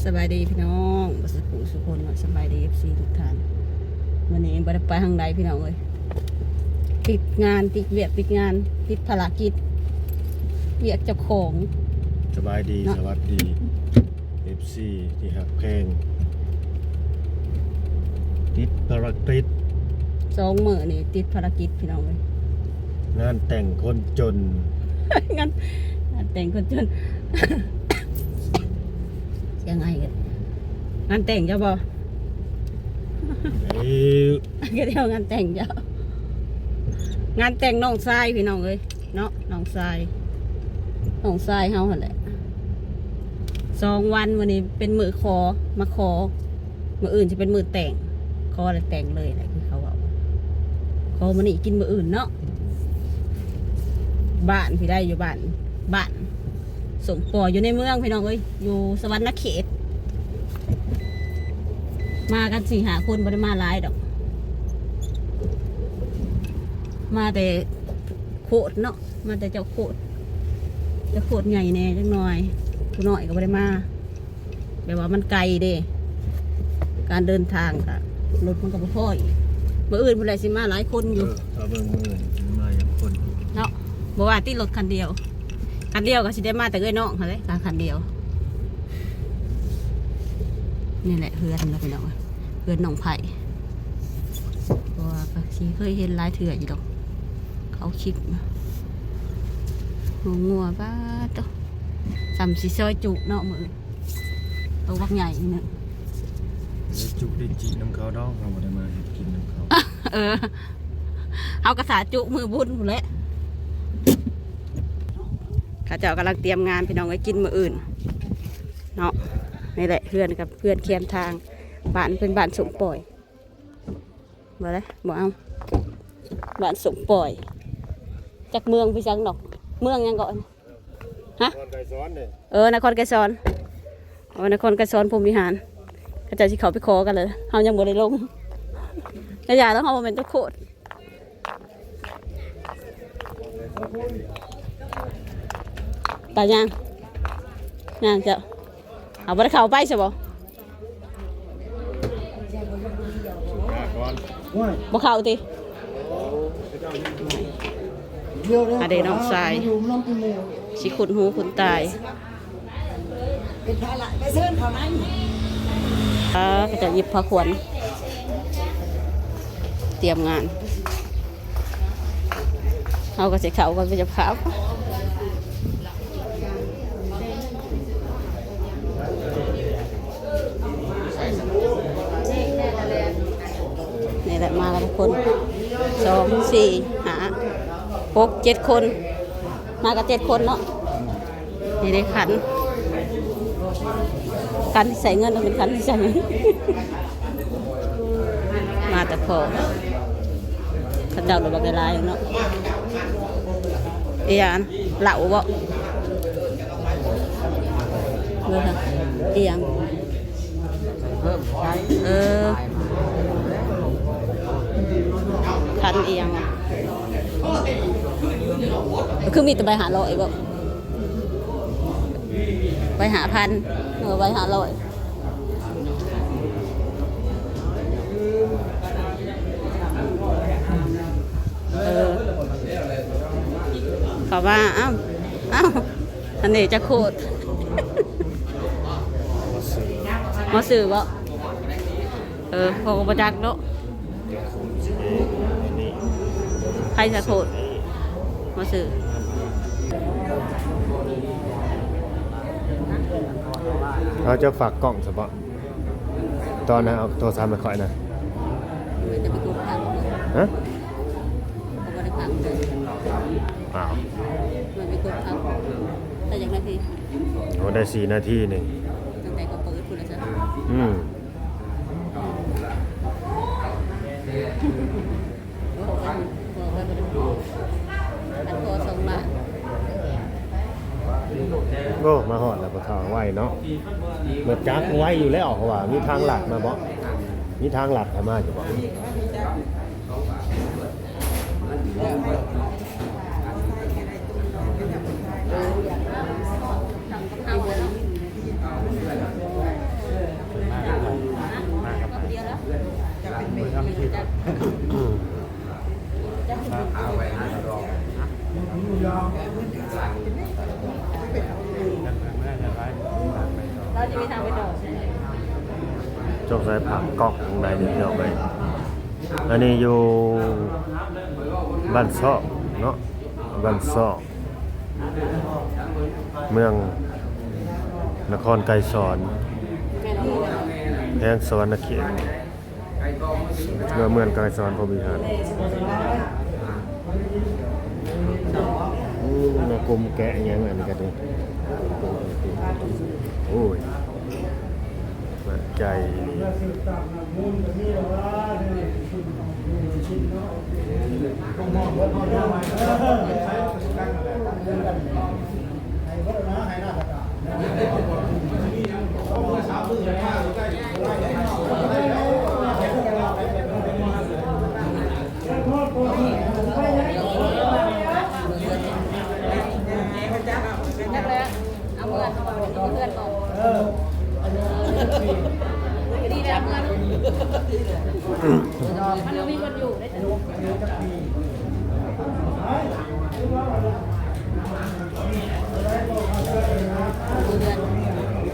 สบายดีพี่น้องสุขุสุคนสบายดีFCทุกท่านวันนี้บ่ได้ไปทางใดพี่น้องเลยติดงานติดเวียกติดงานติดภารกิจเวียกเจ้าของสบายดีสวัสดี FC ที่หักเพลงติดภารกิจ2 มื้อนี่ติดภารกิจพี่น้องเลย งานแต่งคนจน งานแต่งคนจน ยังไงกันงานแต่งเจ้าบ่ก็เที่ยวงานแต่งเจ้างานแต่งน้องทรายพี่น้องเลยเนาะน้องทรายเฮาหั่นแหละ2 วันวันนี้เป็นมื้อขอมาขอมื้ออื่นจะเป็นมื้อแต่งขอแล้วแต่งเลยแหละคือเขาว่าขอมื้อนี้กินมื้ออื่นเนาะบ้านพี่ได้อยู่บ้านสมปออยู่ในเมืองพี่น้องเอ้ยอยู่สวรรณเขตมากัน4-5 คนบ่ได้มาหลายดอกมาแต่โคตรเนาะมาแต่เจ้าโคตรใหญ่แน่จังหน่อยผู้น้อยก็บ่ได้มาแบบว่ามันไกลเด้การเดินทางก็รถมันก็บ่พออีกมื้ออื่นพุ่นแหละสิมาหลายคนอยู่ถ้าเบิ่งมื้อมาอย่างคนเนาะบ่ว่าติดรถคันเดียวก็สิได้มาแต่เอ้ยน้องหั่นแหละคันเดียวนี่แหละเพื่อนแล้วพี่น้องเพื่อนน้องไผ่เพราะว่าก็สิเคยเห็นหลายเถื่ออยู่ดอกเขาคิดงัวบ้าตัวสำสีซอยจุเนาะมือตัวบักใหญ่นี่นึงจุได้จีน้ำเขาดอกเราบ่ได้มากินน้ำเขาเอากระสาจุมือบุญหมดเลยข้าเจ้ากำลังเตรียมงานพี่น้องไว้กินมื้ออื่นเนาะนี่แหละเพื่อนกับเพื่อนเคียมทางบ้านเป็นบ้านสมปล่อยบ่เลยบ่เอาบ้านสมปล่อยจากเมืองพี่จังดอกเมืองยังก่อนฮะนครไกรสอนเนี่ยนครไกรสอนนครไกรสอนพรหมวิหารข้าเจ้าสิเขาไปขอกันเลยเฮายังบ่ได้ลงกระยาแล้วเฮาบ่แม่นตะโคตรไปยังเจ้าเอาบ่ได้เข้าไปใช่บ่บ่เข้าติอเดน้องทรายสิขุดหูขุดตายก็จะหยิบผ้าขวัญเตรียมงานเอากระเสียเขาก็จะขาวนี่แหละมากันทุกคน2 4 5 6 7 คนมากัน7 คนเนาะนี่ได้ขันที่ใส่เงินต้องเป็นขันที่ใส่เงิน มาแต่พอข้าเจ้าเราบอกได้ลายเนาะเอียนเหล่าบ่เลยค่ะเอียงขันเอียงคือมีแต่ใบ500บ่ใบ5,000ใบ500เขาว่าอ้าวอันนี้จะโคตรมาสื่อบ่พอประจักษ์เนาะใครจะโคตรมาสื่อเขาจะฝากกล้องเฉพาะตอนนั้นเอาโทรศัพท์มาคอยนะจะไปกดพังฮะเขาไม่ได้พังเลยมันไปกดพังแต่อย่างนาทีโอ้ได้4 นาทีนึงตั้งแต่ก็เปิดคุณแล้วจ้ะโอ้มาหอดแล้วก็ทางไว้เนาะเมื่อจักไว้อยู่แล้วเพราะว่ามีทางหลัดมาบ่มีทางหลัดมาอยู่บ่ จกใส่ผักกอกข้างในนี่พี่น้องเอ้ยอันนี้อยู่บ้านซ้อเนาะบ้านซ้อเมืองนครไกรสอนแห่งสวรรณเขตเมืองไกรสอนพรหมวิหารมากลมแกะอยังไงนี่กันดิโอ้ยมันใจมันมีคนอยู่ได้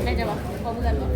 ได้จะบอกพอเพื่อนบอก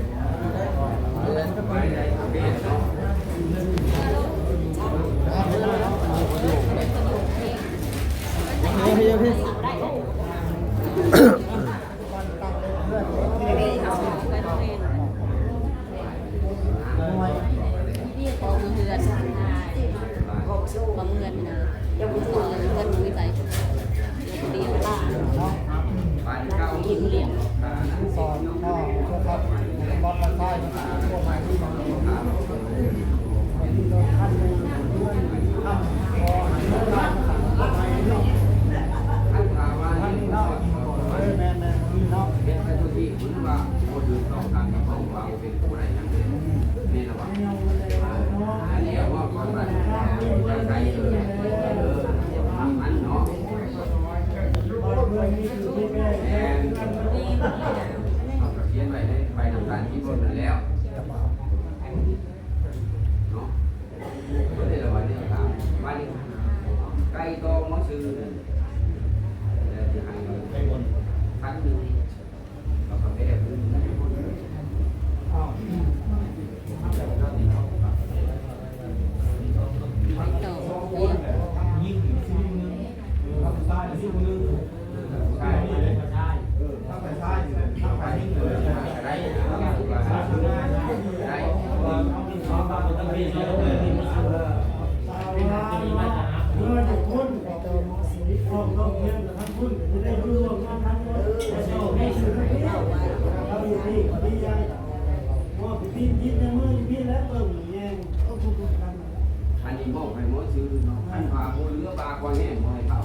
อันนี้บอกให้หมอซื้อเนาะอันพาโบเรือบากว่าแห้งบ่ให้เข้า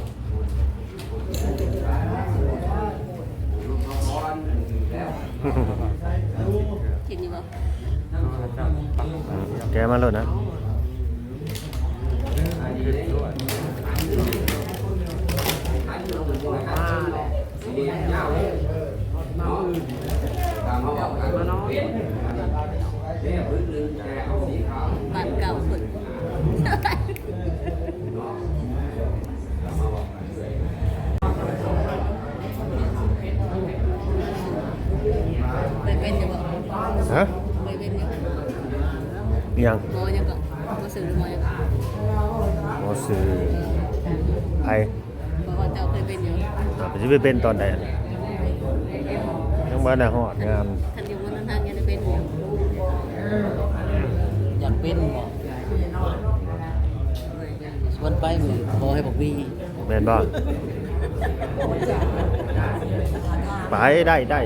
ลูกร้อนแล้ว กินอยู่บ่ แกมาแล้วนะ อันนี้ได้ด้วยอันนี้เราเป็นคนมาสีเงาเนาะตามเขาบอกกันเนาะเนี่ยพื้นหนึ่งแกเอาสีขาว บ้านเก่าสุดไปเป็นอยู่บ่ ฮะ ไปเป็นอยู่ ยัง หมอยังก็บ่ซื้อหมอยังก็ หมอซื้อไผ บอกว่าเจ้าเคยเป็นอยู่ ไปสิไปเป็นตอนใดอะยังบ่ได้ฮอดงาน คันอยู่มันทางยังได้เป็นอยู่ อยากเป็นบ่ชวนไปมือขอให้บอกวี แม่นบ่ไปได้ได้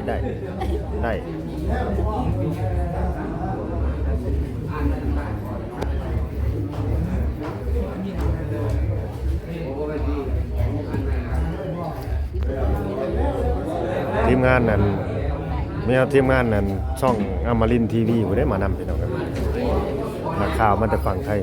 ทีมงานนั้นไม่เอาทีมงานนั้นช่องอมรินทร์ทีวีบ่ได้มานำพี่น้องครับนักข่าวมาแต่ฝั่งไทย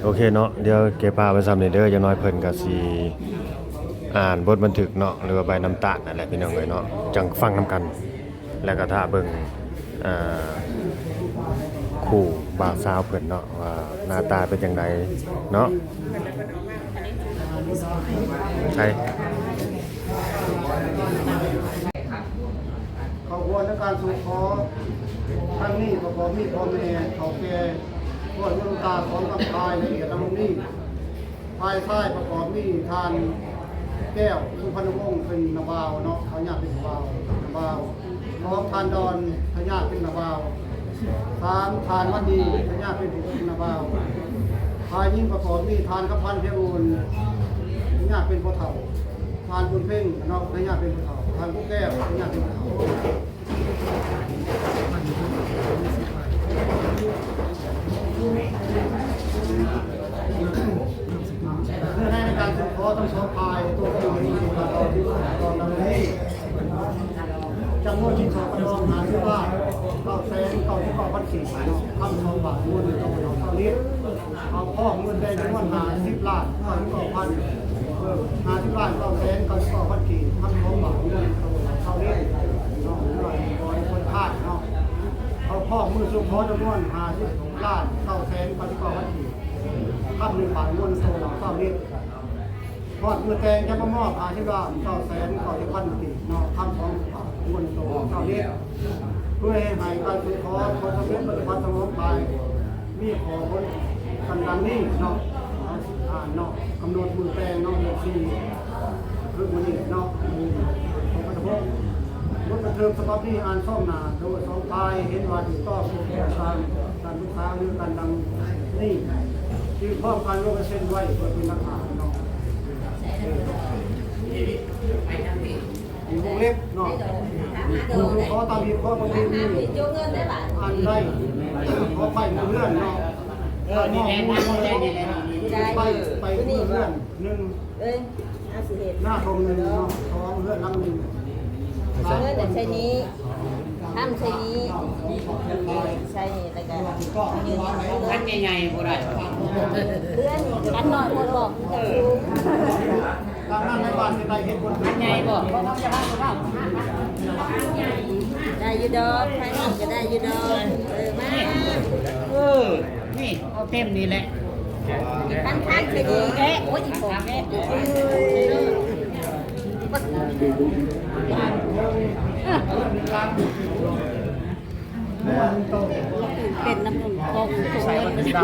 โอเคเนาะเดี๋ยวเก็บภาพไว้ซ้ำนี่เด้ออย่างน้อยเพิ่นก็สิอ่านบทบันทึกเนาะหรือว่าใบน้ำตาลนั่นแหละพี่น้องเอ้ยเนาะจังฟังนํกัน แล้วก็ถ้าเบิ่งอ่าคู่บ่าวสาวเพิ่นเนาะว่าหน้าตาเป็นจังไดเนาะใช่ วนในการสู่ขอครั้งนี้ประกอบมีพ่อแม่เขาแก่พวกลูกตาของกับพายละเอียดลงนี้ภายใต้ประกอบมีทานแก้วสุพรรณวงศ์เป็นนาบาวเนาะเขาญาติเป็นนาบาวน้องทานดอนเขาญาติเป็นนาบาวทานวันดีเขาญาติเป็นนาบาวภายยิ่งประกอบมีทานกับพันเพียงอุ่นเขาญาติเป็นพ่อเฒ่าทานบุญเพ่งเนาะเขาญาติเป็นพ่อเฒ่าทานผู้แก้วเขาญาติเป็นพ่อเฒ่าเพื่อให้ในการสุขอต้องสอบพายตัวผู้มีสุขภาพที่ตอนนี้จำนวนที่สอบประลองหาที่ว่า9,999,400คำสองบาทมูลในตัวเราตอนนี้เอาข้อมูลได้จำนวน50 ล้าน50 ล้าน9,999,400คำสองบาทมูลในตัวเราตอนนี้เนาะหน่อยบริคนคาดเนาะเอาข้อมือสุขอจำนวน50 ล้าน9,999,400คำ1 บาทมูลในตัวเราตอนนี้พอดมือแตงจะมามอบ50 ล้าน9,999,400เนาะคำสองบาทมูลในตัวเราตอนนี้เพื่อให้หายการสุขอคนทำเรื่องปฏิบัติสงบไปมีขอคนกันดังนี้เนาะเนาะกำหนดมือแปลงเนาะเดือน4เรื่องมันนี่เนาะของพระพุทธรถบันเทิงสต๊อปนี่อ่านซ่อมหนาโดย2 ปลายเห็นว่าถูกต้องการลูกค้าหรือการดังนี่ที่พร้อมการลงเส้นไว้เพื่อเป็นหลักฐานเนาะวงเล็บเนาะขอตามที่ข้อประเพณีอันได้ขอไปเพื่อนเนาะนี่แหละไปเพื่อน1หน้าตรง1เนาะท้องเพื่อนลัง1เพื่อนแต่ใช้นี้ห้ามใช้นี้ใช้นี่แล้วก็ยืนยันเพื่อน ใหญ่ๆบ่ได้ เพื่อนอันหน่อยคนบอกจะดู ทางนั้นในบ้านจะได้เห็นคน ใหญ่บ่ ได้ยูดอกใครนี่ก็ได้ยูดอกมา นี่เอาเต็มนี่แหละ พันพันใช้นี้แกโอ้ยอีกของแกเป็นน้ำนมคงใส่มันด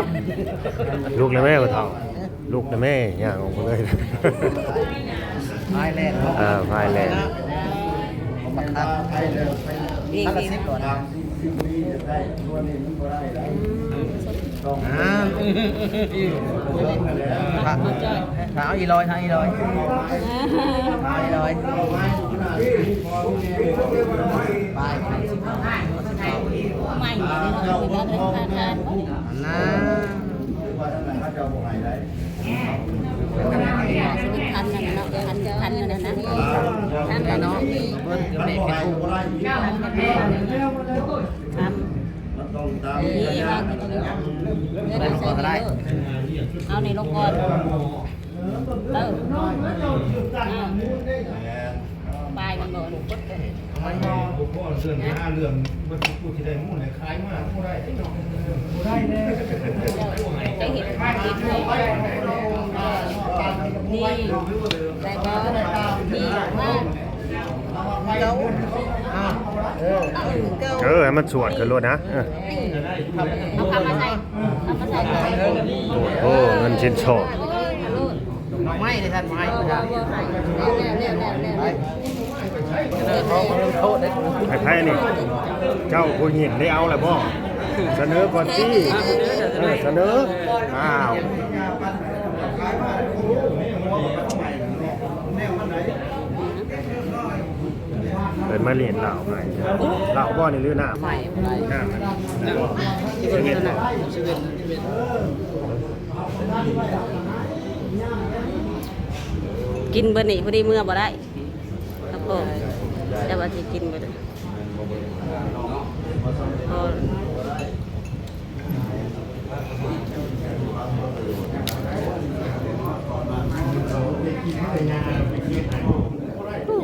ำ ลูกนะแม่บ่เฒ่าลูกนะแม่ย่างออกมาเลย พายแรง พายแรง บักคักคันละ10ก่อนเท้าอีลอยไปใหม่เนี่ยเราเดินทางกัน นะคันนั่นเนาะคันนั่นนะทำกันเนาะนี่ เบิ้ลเดี๋ยวแม่เป็นผู้ ทำนี่วางตรงนี้เงินใส่ได้เอาในลงก่อนปลายมันบ่หนูกดกัน มันบุกพ่อเรื่อง5 เรื่องมันพูดที่ได้มุ่นเลยคล้ายมากพูดได้ได้แน่ จะเห็นภาพที่นี่ได้บ่นี่ว่าเก้าให้มันสวดขึ้นรถนะเอาคำมาใส่โอ้เงินชิ้นโชค น้องไม้ในท่านไม้ประชาไพ่นี่เจ้าผู้หญิงได้เอาแหละบ่เสนอก่อนที่เสนออ้าวเป็นมาเรียนเหล่าไหมเหล่าบ่อนี่หรือหน้าใหม่หน้ามันชีวิตน่ะกินเบอร์นี่พอดีเมื่อบ่ได้ครับผมแต่ว่าสิกินบ่ได้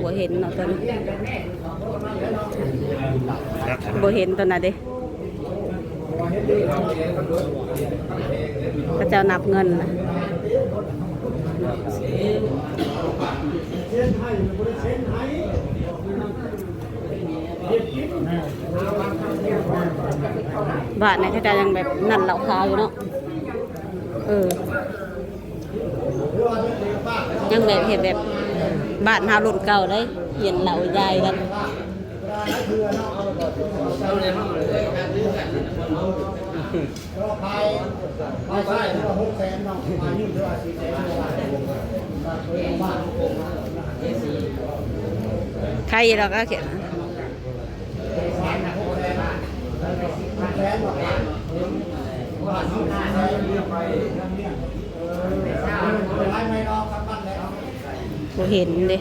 บ่เห็นเนาะตอนนี้บ่เห็นตอนนั้นเด้พระเจ้านับเงินนะ บ้านไหนก็จะยังแบบนั่นเหล่าขาวอยู่เนาะยังแบบเห็นแบบบ้านเฮารุ่นเก่าได้เห็นเหล่ายายกัน ก็พายใช่ที่ว่า600,000เนาะพายยิ่งที่ว่า400,000บ้าน ใครเราก็เขียน บ่เห็นเด้59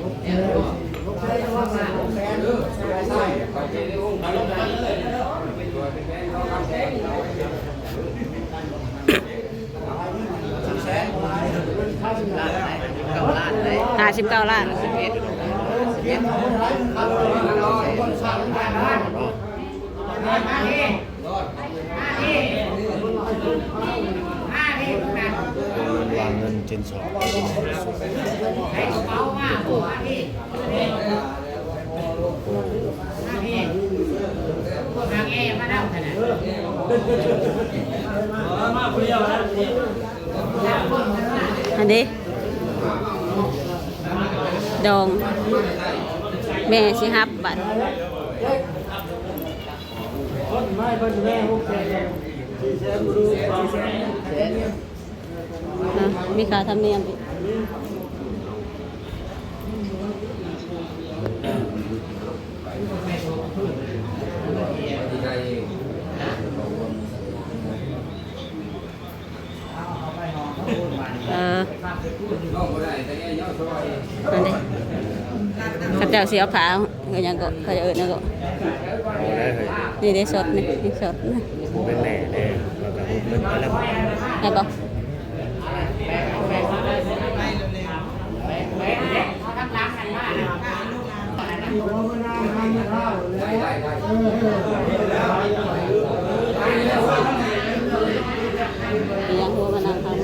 ล้านวางเงินเจนสองอันนี้ดองแม่สิฮับบัตรมีค่าธรรมเนียมอีกอันนี้ข้าเจ้าเสียผาเขายังก็เขาจะเอิญยังก็นี่ได้สดนี่สดนะ เป็นแหน่แน่แล้วก็เงินอะไรบ้าง ได้ปะยังหัวมันนะครับ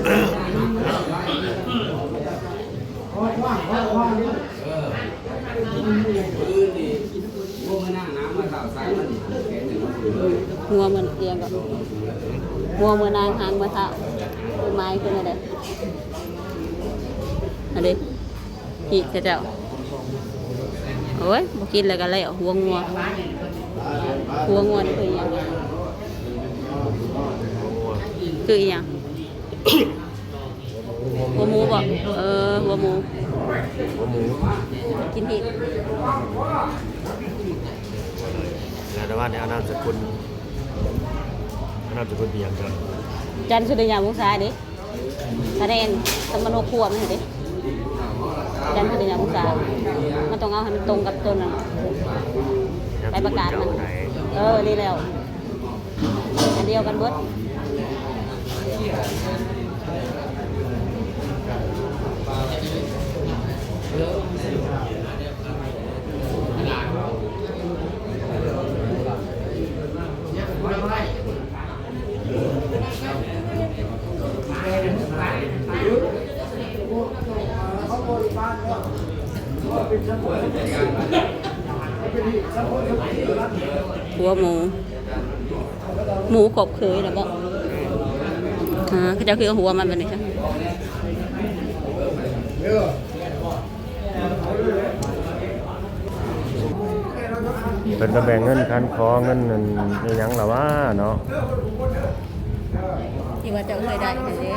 หัวมันเอียงก็หัวมือนางหางมือเท้ามือไม้ขึ้นอะไรอันนี้พี่เจ้าโอ้ยบ่กินอะไรกันเลยหัวงัวนี่คืออย่างหัวหมูบ่หัวหมูกินผิด แล้วแต่ว่าในนามสกุลเบียงกัน จันทร์สุริยามุสาดิคะแนนสมโนครัวมันเห็นดิจันทร์สุริยามุสามันต้องเอาให้มันตรงกับตัวนั้นไปประกาศมันนี่แล้วอันเดียวกันเบิดหัวหมูกบเคยนะบอกเขาจะคือหัวมันแบบนี้ใช่เป็นกระแบ่งเงินคันคอเงินนี่ยังหรอวะเนาะ ที่ว่าจะเคยได้กันเลย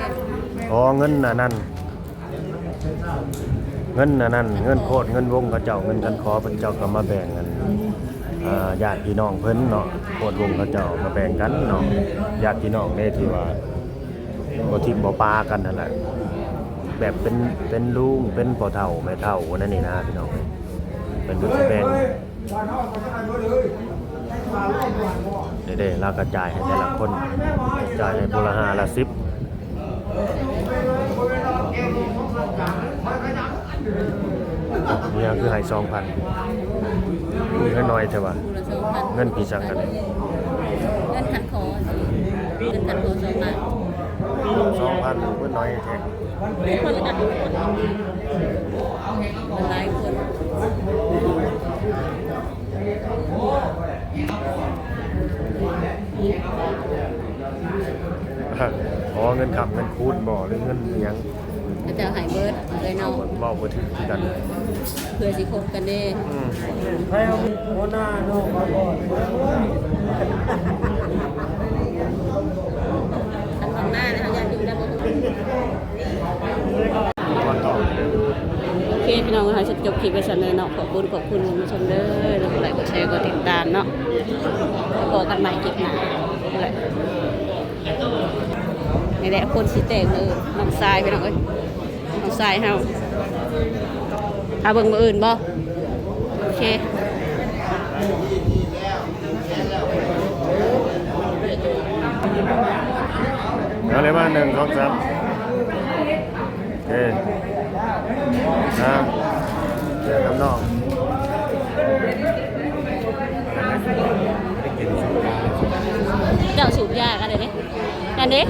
คอเงินนั่นเงินโคตรเงินวงเขาเจ้าเงินคันคอเป็นเจ้าก็มาแบ่งกันญาติพี่น้องเพิ่นเนาะโคตรวงเขาเจ้ามาแบ่งกันเนาะญาติพี่น้องเนี่ยที่ว่าบ่ทิมบ่ปากันนั่นแหละแบบเป็นลุงเป็นพ่อเฒ่าแม่เฒ่านั่นนี่นะพี่น้องเป็นผู้แบ่งเด้ๆเรากระจายให้แต่ละคนจ่ายให้ผู้ละ5ละ10เนี่ยคือให้ 2,000 มีเงินน้อยใช่ป่ะเงินพี่สักกันเลย เงินคันคอ2,000เงินน้อยแท้ คนละกันหลายคน อ๋อเงินขับเงินคูณบ่หรือเงินหยัง ก็จะหายเบิร์ดเลยเนาะ เว้าบ่ถึงคือกัน เพื่อสิคบกันเด้ ใครเอาหัวหน้าน้องมาก่อน อันข้างหน้านะคะอยากอยู่ได้บ่ วันต่อ โอเคพี่น้องค่ะฉันจบคลิปไปซั่นเลยเนาะขอบคุณคุณผู้ชมเด้อแล้วก็ไลค์กดแชร์กดติดตามเนาะแล้วก็กันใหม่คลิปหน้านี่แหละนี่แหละคนสิแตกเลยน้องทรายพี่น้องเอ้ยน้องทรายเฮาถ้าเบิ่งมื้ออื่นบ่โอเค เอาเลยมา1 2 3โอเคเจอกับน้อง เจ้าสูบยากันเลยนี่นั่นดิ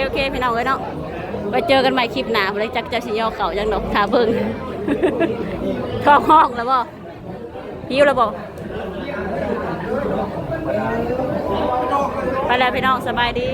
โอเคพี่น้องเอ้ยเนาะไปเจอกันใหม่คลิปหน้าเลยจักจะสิย่อเก่าจังดอกถ้าเบิ่งท้องห้องแล้วบ่หิวแล้วบ่ไปแล้วพี่น้องสบายดี